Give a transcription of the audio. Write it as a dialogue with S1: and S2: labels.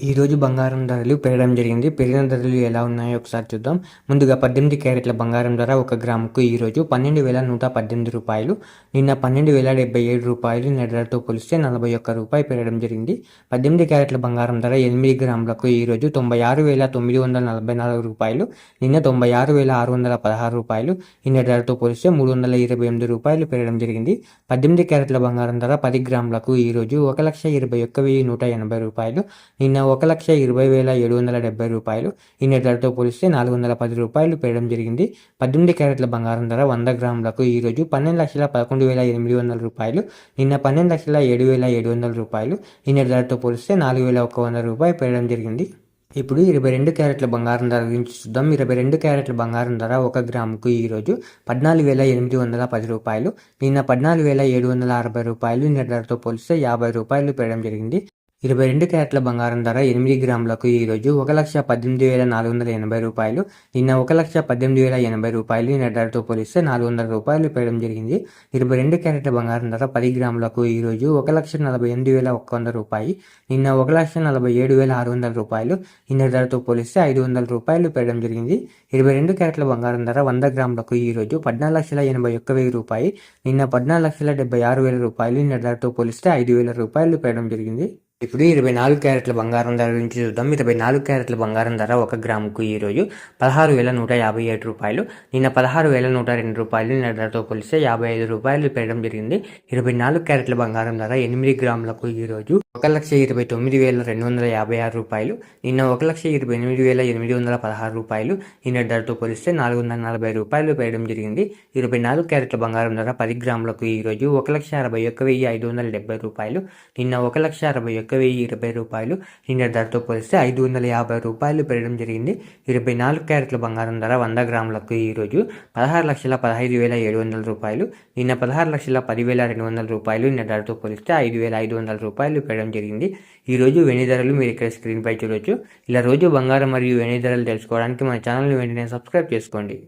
S1: ఈరోజు బంగారం ధరలు పెరగడం జరిగింది. పెరిగిన ధరలు ఎలా ఉన్నాయో ఒకసారి చూద్దాం. ముందుగా 18 క్యారెట్ల బంగారం ధర 1 గ్రాముకు ఈరోజు రూ. 12,118. నిన్న రూ. 12,077. నిన్న ధరతో పోలిస్తే రూ. 41 పెరగడం జరిగింది. 18 క్యారెట్ల బంగారం ధర 8 గ్రాములకు ఈరోజు రూ. 96,944. నిన్న రూ. 96,616. నిన్న ధరతో పోలిస్తే రూ. 328 పెరగడం జరిగింది. 18 క్యారెట్ల బంగారం ధర 10 గ్రాములకు ఈరోజు రూ. 1,21,180. నిన్న రూ. 1,20,770. నిన్న ధరతో పోలిస్తే రూ. 410 పెరగడం జరిగింది. 18 క్యారెట్ల బంగారం ధర 100 గ్రాములకు ఈరోజు రూ. 12,11,800. నిన్న రూ. 12,07,700. నిన్న ధరతో పోలిస్తే రూ. 4,100 పెరగడం జరిగింది. ఇప్పుడు 22 క్యారెట్ల బంగారం ధర గురించి చూద్దాం. 22 క్యారెట్ల బంగారం ధర 1 గ్రాముకు ఈరోజు రూ. 14,810. నిన్న రూ. 14,760. నిన్న ధరతో పోలిస్తే రూ. 50 పెరగడం జరిగింది. 22 క్యారెట్ల బంగారం ధర 8 గ్రాములకు ఈరోజు రూ. 1,18,480. నిన్న రూ. 1,18,080. నిన్న ధరతో పోలిస్తే రూ. 400 పెరగడం జరిగింది. 22 క్యారెట్ల బంగారం ధర 10 గ్రాములకు ఈరోజు రూ. 1,48,100. నిన్న రూ. 1,47,600. నిన్న ధరతో పోలిస్తే రూ. 500 పెరగడం జరిగింది. 22 క్యారెట్ల బంగారం ధర 100 గ్రాములకు ఈరోజు రూ. 14,81,000. నిన్న రూ. 14,76,000. నిన్న ధరతో పోలిస్తే రూ. 5,000 పెరగడం జరిగింది. ఇప్పుడు 24 క్యారెట్ల బంగారం ధర గురించి చూద్దాం. 24 క్యారెట్ల బంగారం ధర 1 గ్రాముకు ఈరోజు రూ. 16,157. నిన్న రూ. 16,102. నిన్న ధరతో పోలిస్తే రూ. 55 పెరగడం జరిగింది. 24 క్యారెట్ల బంగారం ధర 8 గ్రాములకు ఈరోజు రూ. 1,29,256. నిన్న రూ. 1,28,816. నిన్న ధరతో పోలిస్తే రూ. 440 పెరగడం జరిగింది. 24 క్యారెట్ల బంగారం ధర 10 గ్రాములకు ఈరోజు రూ. 1,61,570. నిన్న రూ. 1,61,020. నిన్న ధరతో పోలిస్తే రూ. 550 పెరగడం జరిగింది. 24 క్యారెట్ల బంగారం ధర 100 గ్రాములకు ఈరోజు రూ. 16,15,700. నిన్న రూ. 16,10,200. నిన్న ధరతో పోలిస్తే రూ. 5,500 పెరగడం జరిగింది. ఈరోజు వెండి ధరలు మీరు ఇక్కడ స్క్రీన్ పై చూడొచ్చు. ఇలా రోజు బంగారం మరియు వెండి ధరలు తెలుసుకోవడానికి మన ఛానల్ని వెంటనే సబ్స్క్రైబ్ చేసుకోండి.